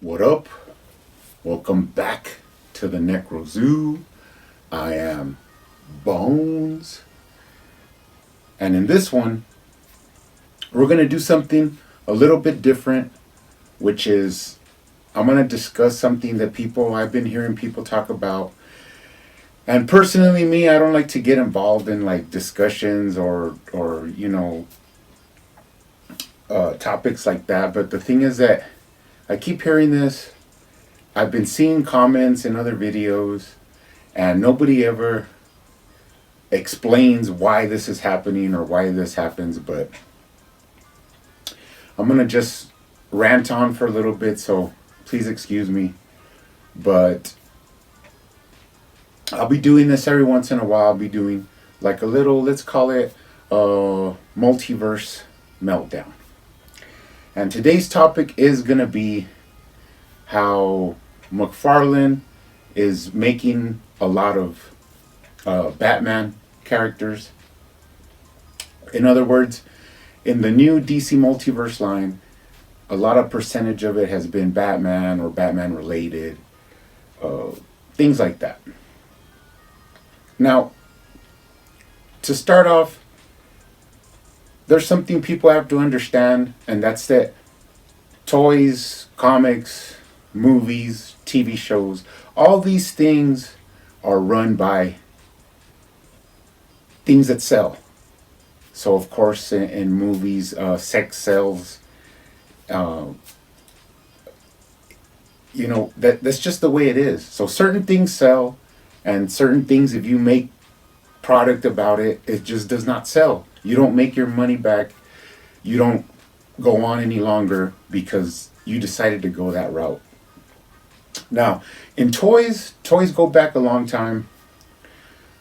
What up? Welcome back to the Necro Zoo. I am Bones. And in this one, we're going to do something a little bit different, which is I'm going to discuss something that I've been hearing people talk about. And personally, me, I don't like to get involved in like discussions or topics like that. But the thing is that I keep hearing this. I've been seeing comments in other videos, and nobody ever explains why this is happening or why this happens. But I'm going to just rant on for a little bit, so please excuse me. But I'll be doing this every once in a while. I'll be doing like a little, let's call it multiverse meltdown. And today's topic is going to be how McFarlane is making a lot of Batman characters. In other words, in the new DC Multiverse line, a lot of percentage of it has been Batman or Batman related, things like that. Now, to start off, there's something people have to understand, and that's that toys, comics, movies, TV shows, all these things are run by things that sell. So, of course, in movies, sex sells. That's just the way it is. So, certain things sell, and certain things, if you make product about it, it just does not sell. You don't make your money back. You don't go on any longer because you decided to go that route. Now, in toys go back a long time.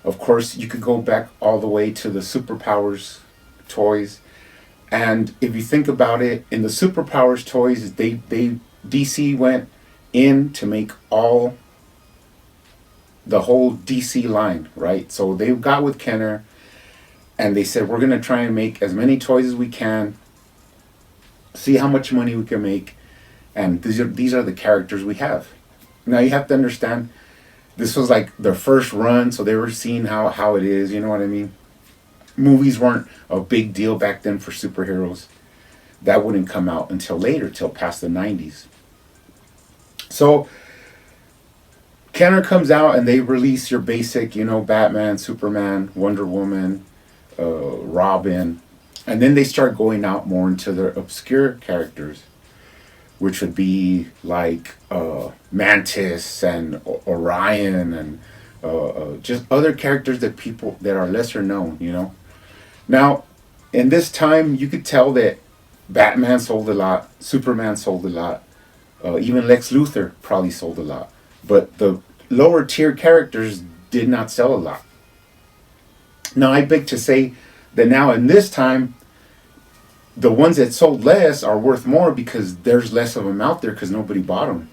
Of course, you could go back all the way to the Superpowers toys. And if you think about it, in the Superpowers toys, they DC went in to make the whole DC line, right? So they got with Kenner and they said, we're going to try and make as many toys as we can, see how much money we can make, and these are the characters we have. Now you have to understand, this was like their first run, so they were seeing how it is, you know what I mean? Movies weren't a big deal back then for superheroes. That wouldn't come out until later, till past the 90s. So Kenner comes out and they release your basic, Batman, Superman, Wonder Woman, Robin, and then they start going out more into their obscure characters, which would be like Mantis and Orion and just other characters that are lesser known. Now, in this time, you could tell that Batman sold a lot, Superman sold a lot, even Lex Luthor probably sold a lot, but the lower tier characters did not sell a lot. Now, I beg to say that now in this time, the ones that sold less are worth more because there's less of them out there because nobody bought them.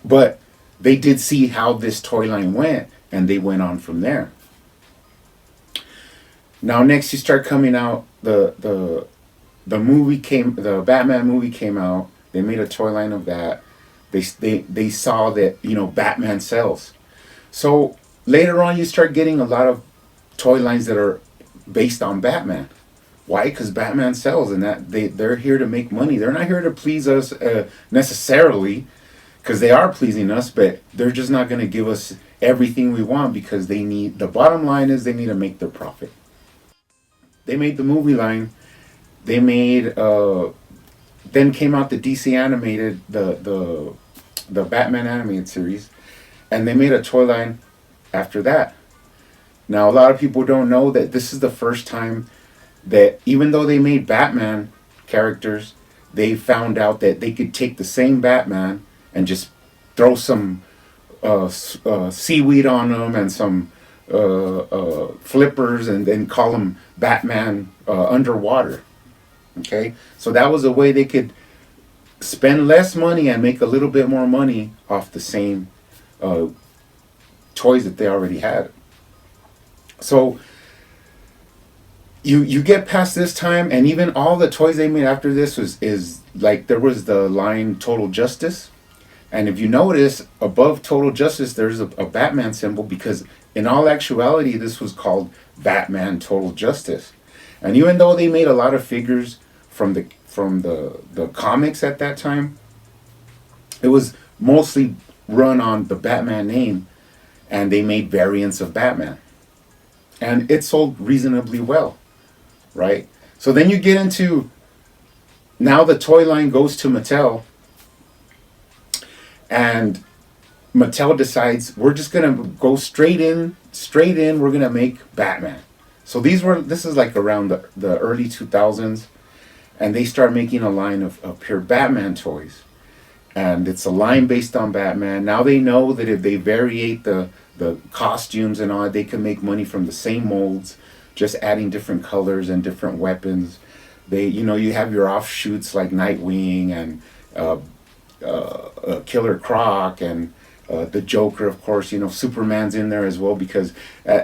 But they did see how this toy line went, and they went on from there. Now, next you start coming out, the Batman movie came out. They made a toy line of that. They saw that Batman sells. So later on, you start getting a lot of toy lines that are based on Batman. Why? Because Batman sells, and that they're here to make money. They're not here to please us necessarily, because they are pleasing us, but they're just not going to give us everything we want because the bottom line is they need to make their profit. They made the movie line. They made then came out the DC animated the Batman animated series, and they made a toy line after that. Now, a lot of people don't know that this is the first time that even though they made Batman characters, they found out that they could take the same Batman and just throw some seaweed on them and some flippers and then call them Batman underwater. Okay? So that was a way they could spend less money and make a little bit more money off the same toys that they already had. So you get past this time, and even all the toys they made after this is like, there was the line Total Justice, and if you notice above Total Justice there's a Batman symbol, because in all actuality this was called Batman Total Justice. And even though they made a lot of figures from the comics at that time, it was mostly run on the Batman name, and they made variants of Batman, and it sold reasonably well, right? So then you get into, now the toy line goes to Mattel, and Mattel decides, we're just gonna go straight in, we're gonna make Batman. So this is like around the early 2000s, and they start making a line of pure Batman toys. And it's a line based on Batman. Now they know that if they variate the costumes and all, they can make money from the same molds, just adding different colors and different weapons. You have your offshoots like Nightwing and Killer Croc and the Joker, of course. Superman's in there as well, because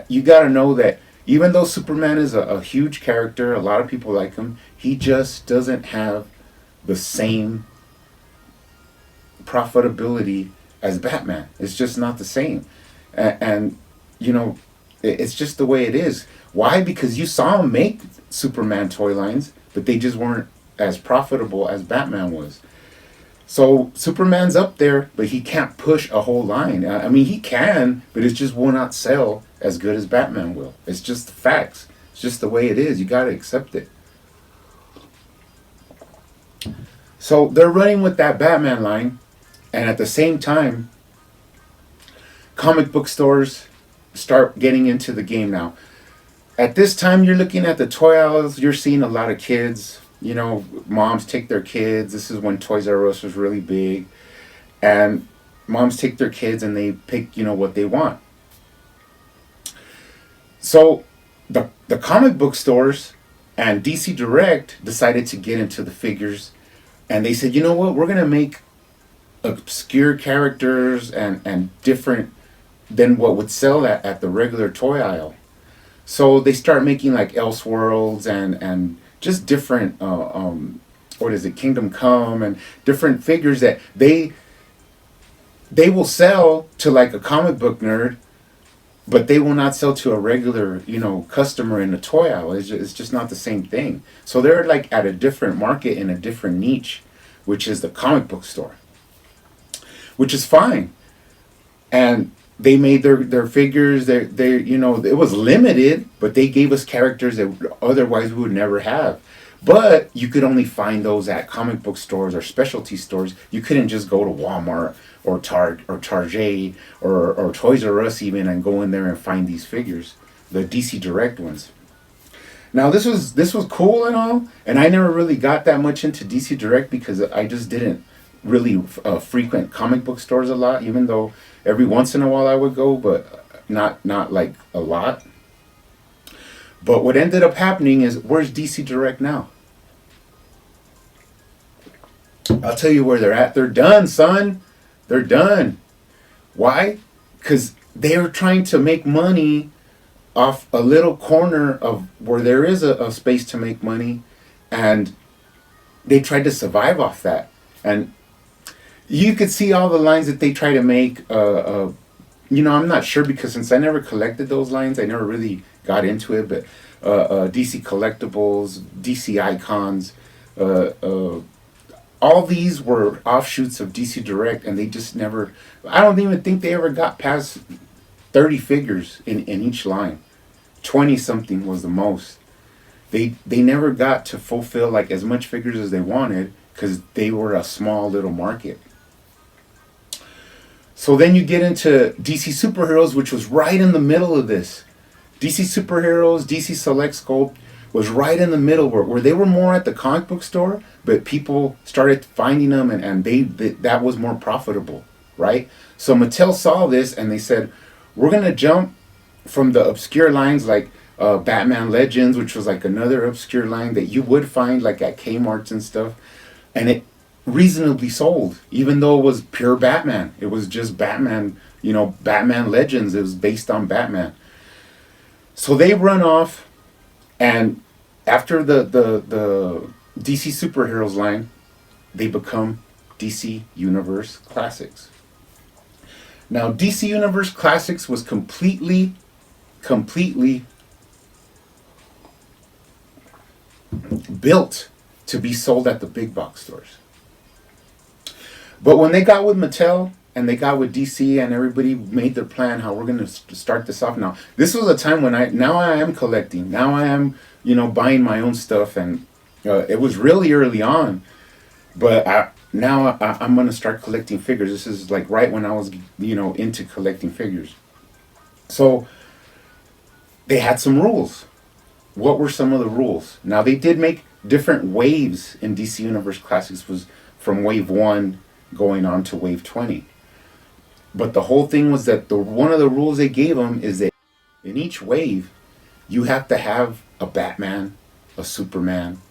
you got to know that even though Superman is a huge character, a lot of people like him, he just doesn't have the same profitability as Batman. It's just not the same. And it's just the way it is. Why? Because you saw him make Superman toy lines, but they just weren't as profitable as Batman was. So Superman's up there, but he can't push a whole line. I mean, he can, but it just will not sell as good as Batman will. It's just the facts. It's just the way it is. You got to accept it. So they're running with that Batman line, and at the same time, comic book stores start getting into the game now. At this time, you're looking at the toy aisles, you're seeing a lot of kids. Moms take their kids. This is when Toys R Us was really big. And moms take their kids and they pick, what they want. So the comic book stores and DC Direct decided to get into the figures. And they said, you know what, we're going to make obscure characters and different than what would sell at the regular toy aisle. So they start making like Elseworlds and just different, Kingdom Come, and different figures that they will sell to like a comic book nerd, but they will not sell to a regular, customer in the toy aisle. It's just not the same thing. So they're like at a different market in a different niche, which is the comic book store, which is fine. And they made their figures. They it was limited, but they gave us characters that otherwise we would never have. But you could only find those at comic book stores or specialty stores. You couldn't just go to Walmart or Target or Toys R Us even and go in there and find these figures, the DC Direct ones. Now this was cool and all, and I never really got that much into DC Direct because I just didn't really frequent comic book stores a lot, even though every once in a while I would go, but not like a lot. But what ended up happening is, where's DC Direct now? I'll tell you where they're at. They're done, son. They're done. Why? Because they were trying to make money off a little corner of where there is a space to make money, and they tried to survive off that. And you could see all the lines that they try to make. I'm not sure, because since I never collected those lines, I never really got into it. But DC Collectibles, DC Icons, all these were offshoots of DC Direct, and they just never. I don't even think they ever got past 30 figures in each line. 20 something was the most. They never got to fulfill like as much figures as they wanted, because they were a small little market. So then you get into DC Superheroes, which was right in the middle of this. DC Superheroes, DC Select Sculpt was right in the middle, where they were more at the comic book store, but people started finding them, and that was more profitable, right? So Mattel saw this, and they said, we're going to jump from the obscure lines like Batman Legends, which was like another obscure line that you would find like at Kmart's and stuff, and it reasonably sold, even though it was pure Batman. It was just Batman, Batman Legends. It was based on Batman. So they run off, and after the DC superheroes line, they become DC Universe Classics. Now, DC Universe Classics was completely built to be sold at the big box stores. But when they got with Mattel and they got with DC and everybody made their plan how we're going to start this off now. This was a time when I am collecting. Now I am, buying my own stuff, and it was really early on. But I'm going to start collecting figures. This is like right when I was, into collecting figures. So they had some rules. What were some of the rules? Now, they did make different waves in DC Universe Classics, was from wave 1 going on to wave 20. But the whole thing was that one of the rules they gave them is that in each wave, you have to have a Batman, a Superman,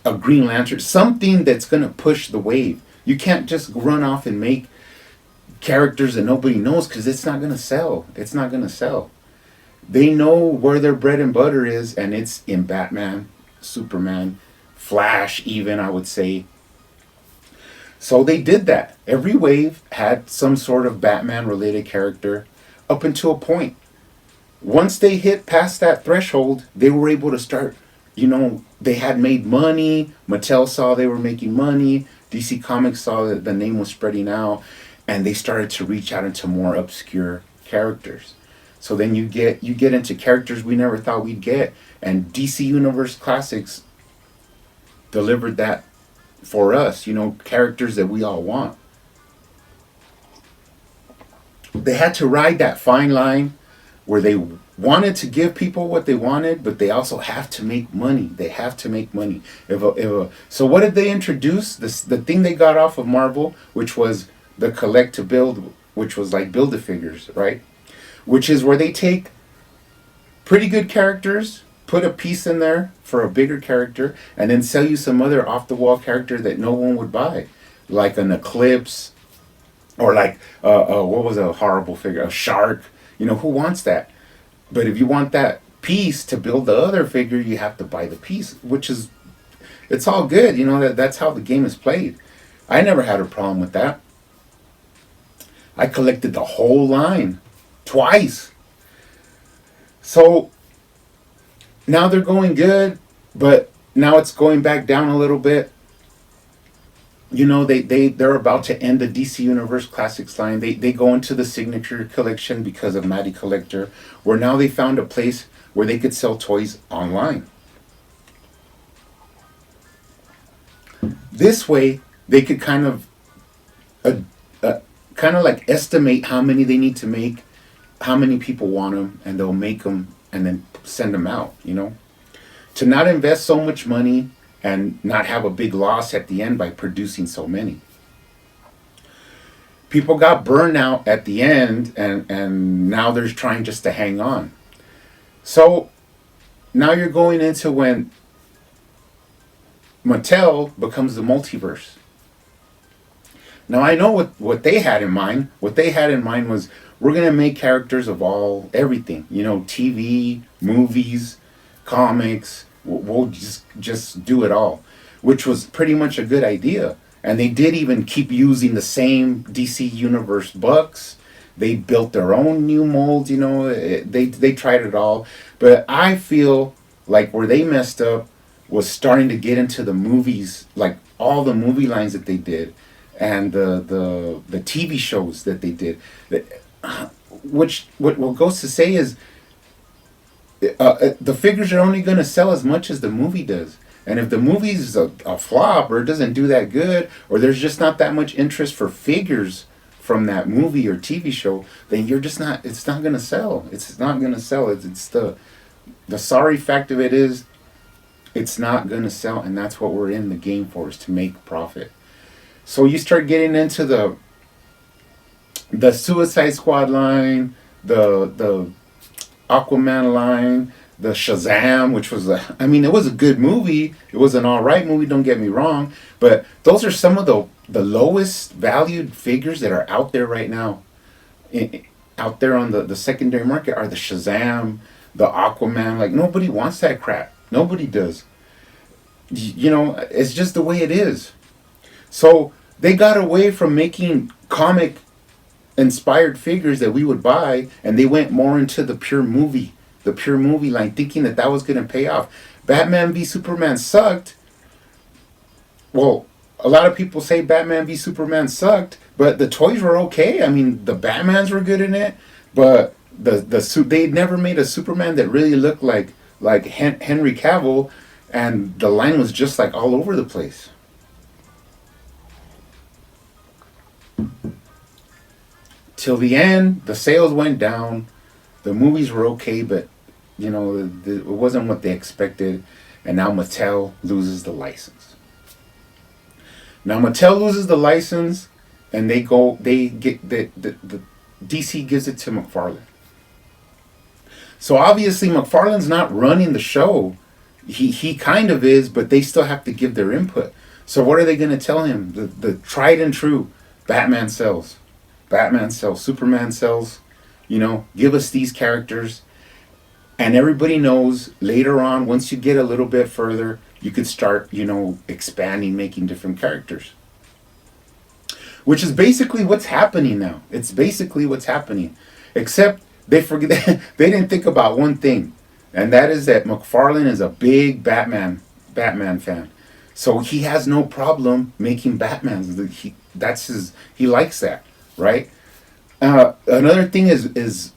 a Green Lantern, something that's going to push the wave. You can't just run off and make characters that nobody knows, because it's not going to sell. It's not going to sell. They know where their bread and butter is, and it's in Batman, Superman, Flash even, I would say. So they did that. Every wave had some sort of Batman-related character up until a point. Once they hit past that threshold, they were able to start, they had made money. Mattel saw they were making money. DC Comics saw that the name was spreading out, and they started to reach out into more obscure characters. So then you get into characters we never thought we'd get, and DC Universe Classics delivered that for us, characters that we all want. They had to ride that fine line where they wanted to give people what they wanted, but they also have to make money. They have to make money. So what did they introduce? The thing they got off of Marvel, which was the collect to build, which was like Build-A-Figures, right? Which is where they take pretty good characters, put a piece in there for a bigger character, and then sell you some other off-the-wall character that no one would buy. Like an Eclipse, or like, what was a horrible figure? A Shark. Who wants that? But if you want that piece to build the other figure, you have to buy the piece, it's all good. That's how the game is played. I never had a problem with that. I collected the whole line twice. So now they're going good, but now it's going back down a little bit. They're about to end the DC Universe Classics line. They go into the Signature Collection because of Matty Collector, where now they found a place where they could sell toys online. This way, they could kind of like estimate how many they need to make, how many people want them, and they'll make them and then send them out, to not invest so much money and not have a big loss at the end by producing so many. People got burned out at the end, and now they're trying just to hang on. So now you're going into when Mattel becomes the multiverse. Now I know what they had in mind. What they had in mind was, we're going to make characters of everything. TV, movies, comics. We'll just do it all, which was pretty much a good idea. And they did even keep using the same DC Universe bucks. They built their own new molds, they tried it all. But I feel like where they messed up was starting to get into the movies, like all the movie lines that they did, and the TV shows that they did. Which what goes to say is, the figures are only going to sell as much as the movie does. And if the movie's a flop, or it doesn't do that good, or there's just not that much interest for figures from that movie or TV show, then it's not going to sell. It's not going to sell. It's the sorry fact of it is, it's not going to sell, and that's what we're in the game for, is to make profit. So you start getting into the Suicide Squad line, the Aquaman line, the Shazam, which was it was a good movie. It was an alright movie, don't get me wrong. But those are some of the lowest valued figures that are out there right now. Out there on the secondary market are the Shazam, the Aquaman. Like, nobody wants that crap. Nobody does. You know, it's just the way it is. So they got away from making comic inspired figures that we would buy, and they went more into the pure movie line, thinking that that was going to pay off. Batman v Superman sucked. Well, a lot of people say Batman v Superman sucked, but the toys were okay. I mean, the Batmans were good in it, but they never made a Superman that really looked like Henry Cavill, and the line was just like all over the place. Till the end, the sales went down. The movies were okay, but you know, it wasn't what they expected, and now Mattel loses the license. Now Mattel loses the license, and they get the DC gives it to McFarlane. So obviously McFarlane's not running the show. He kind of is, but they still have to give their input. So what are they going to tell him? The tried and true, Batman sells, Superman sells. You know, give us these characters. And everybody knows later on, once you get a little bit further, you could start, you know, expanding, making different characters. Which is basically what's happening now. It's basically what's happening. Except they forget they didn't think about one thing. And that is that McFarlane is a big Batman fan. So he has no problem making Batmans. He likes that, right? Another thing is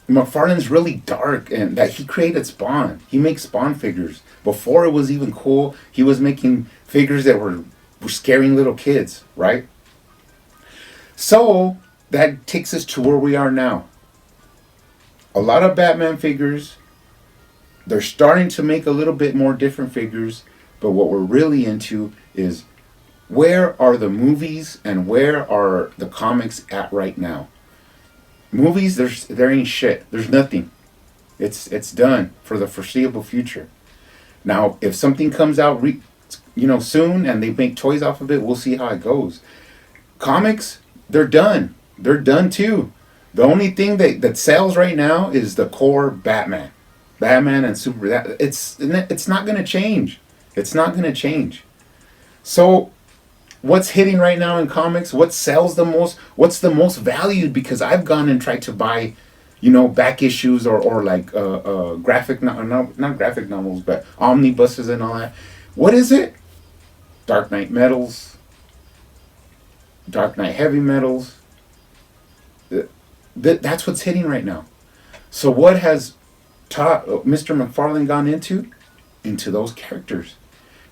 McFarlane's really dark, and that he created Spawn. He makes Spawn figures. Before it was even cool, he was making figures that were scaring little kids, right? So that takes us to where we are now. A lot of Batman figures. They're starting to make a little bit more different figures, but what we're really into is where are the movies and where are the comics at right now? Movies, there ain't shit. There's nothing. It's done for the foreseeable future. Now, if something comes out, soon, and they make toys off of it, we'll see how it goes. Comics, they're done. They're done too. The only thing that sells right now is the core Batman and Super. It's not going to change. It's not going to change. So, what's hitting right now in comics? What sells the most? What's the most valued? Because I've gone and tried to buy, back issues or like graphic, not graphic novels, but omnibuses and all that. What is it? Dark Knight Metals, Dark Knight Heavy Metals. That's what's hitting right now. So what has Mr. McFarlane gone into? Into those characters.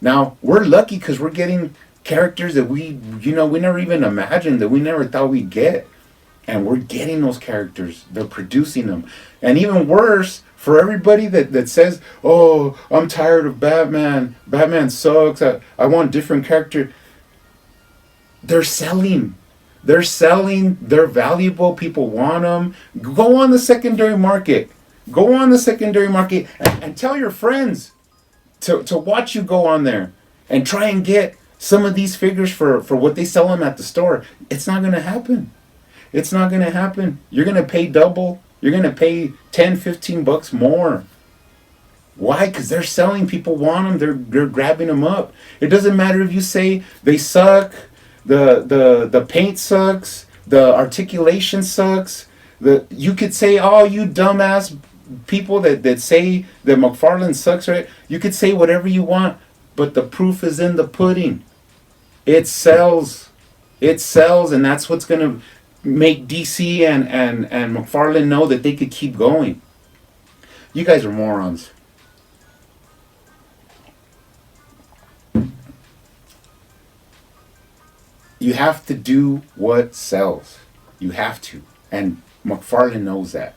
Now, we're lucky because we're getting characters that we never even imagined, that we never thought we'd get. And we're getting those characters. They're producing them. And even worse, for everybody that says, oh, I'm tired of Batman. Batman sucks. I want different character. They're selling. They're selling. They're valuable. People want them. Go on the secondary market. Go on the secondary market and tell your friends to watch you go on there and try and get some of these figures for what they sell them at the store. It's not going to happen. It's not going to happen. You're going to pay double. You're going to pay 10, 15 bucks more. Why? Because they're selling. People want them. They're grabbing them up. It doesn't matter if you say they suck, the paint sucks, the articulation sucks. You could say, oh, you dumbass people that say that McFarlane sucks, right? You could say whatever you want, but the proof is in the pudding. It sells. It sells, and that's what's going to make DC and McFarlane know that they could keep going. You guys are morons. You have to do what sells. You have to. And McFarlane knows that.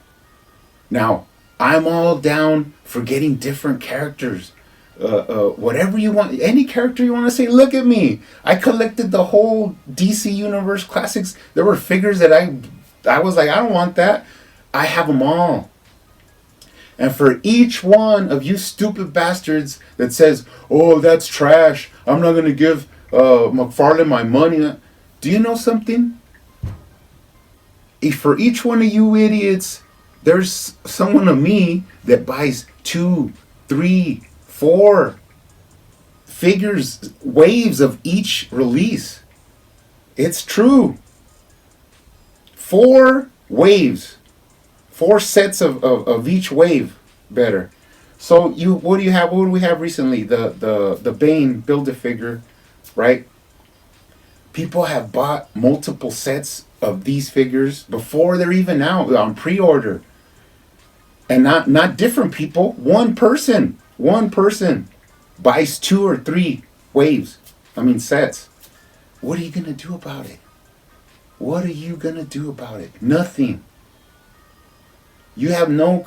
Now, I'm all down for getting different characters. Whatever you want, any character you want to say, look at me. I collected the whole DC Universe Classics. There were figures that I was like, I don't want that. I have them all. And for each one of you stupid bastards that says, oh, that's trash, I'm not going to give McFarlane my money. Do you know something? For each one of you idiots, there's someone of me that buys 2, 3, 4 figures, waves of each release. It's true. 4 waves. 4 sets of each wave. Better. So what do you have? What do we have recently? The Bane Build-A-Figure, right? People have bought multiple sets of these figures before they're even out on pre-order. And not different people. One person buys 2 or 3 waves. Sets. What are you gonna do about it? What are you gonna do about it? Nothing. You have no.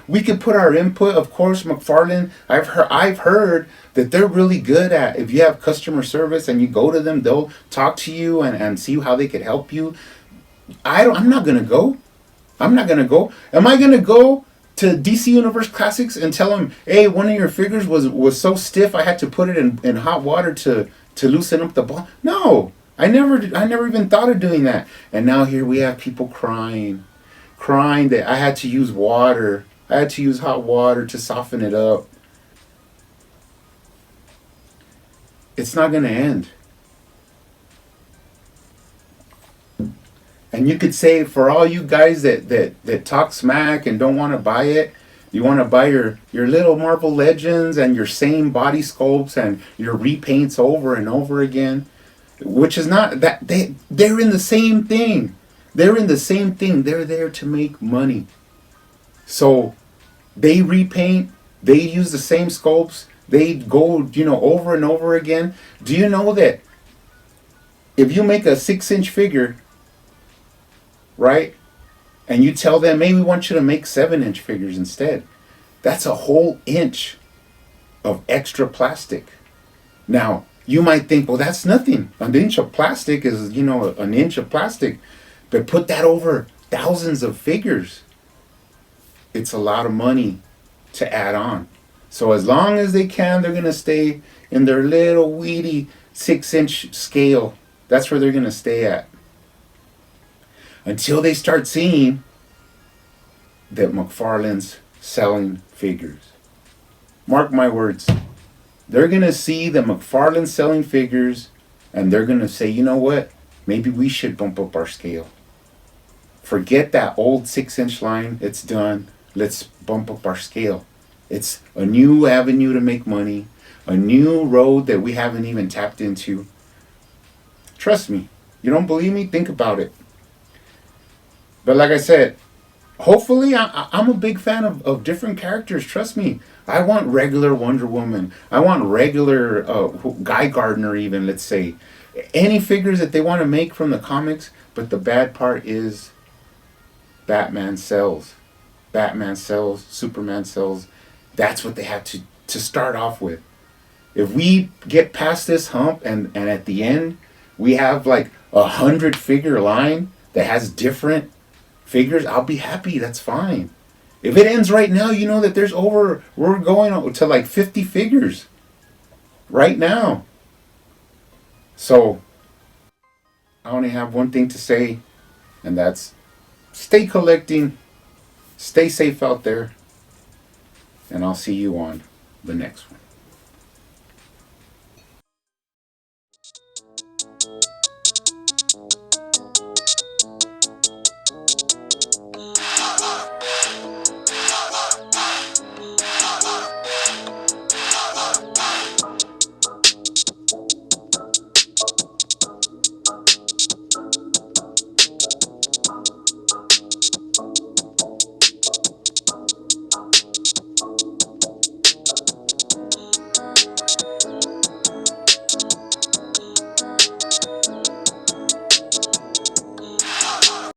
We could put our input. Of course, McFarlane. I've heard that they're really good at. If you have customer service and you go to them, they'll talk to you and see how they could help you. I'm not gonna go. Am I gonna go to DC Universe Classics and tell them, hey, one of your figures was so stiff I had to put it in hot water to loosen up the ball? No, I never even thought of doing that. And now here we have people crying that I had to use water. I had to use hot water to soften it up. It's not going to end. And you could say, for all you guys that talk smack and don't want to buy it, you want to buy your little Marvel Legends and your same body sculpts and your repaints over and over again, which is not that they're in the same thing. They're in the same thing. They're there to make money. So they repaint, they use the same sculpts, they go, over and over again. Do you know that if you make a 6-inch figure, right, and you tell them, maybe we want you to make 7-inch figures instead, that's a whole inch of extra plastic. Now, you might think, well, that's nothing. An inch of plastic is, an inch of plastic. But put that over thousands of figures. It's a lot of money to add on. So as long as they can, they're going to stay in their little weedy 6-inch scale. That's where they're going to stay at. Until they start seeing that McFarlane's selling figures. Mark my words. They're going to see that McFarlane's selling figures and they're going to say, you know what? Maybe we should bump up our scale. Forget that old 6-inch line. It's done. Let's bump up our scale. It's a new avenue to make money. A new road that we haven't even tapped into. Trust me. You don't believe me? Think about it. But like I said, hopefully I'm a big fan of different characters. Trust me. I want regular Wonder Woman. I want regular Guy Gardner even, let's say. Any figures that they want to make from the comics. But the bad part is Batman sells. Batman sells. Superman sells. That's what they have to start off with. If we get past this hump and at the end we have like 100 figure line that has different figures, I'll be happy. That's fine. If it ends right now, you know that we're going to like 50 figures right now. So I only have one thing to say, and that's stay collecting, stay safe out there, and I'll see you on the next one.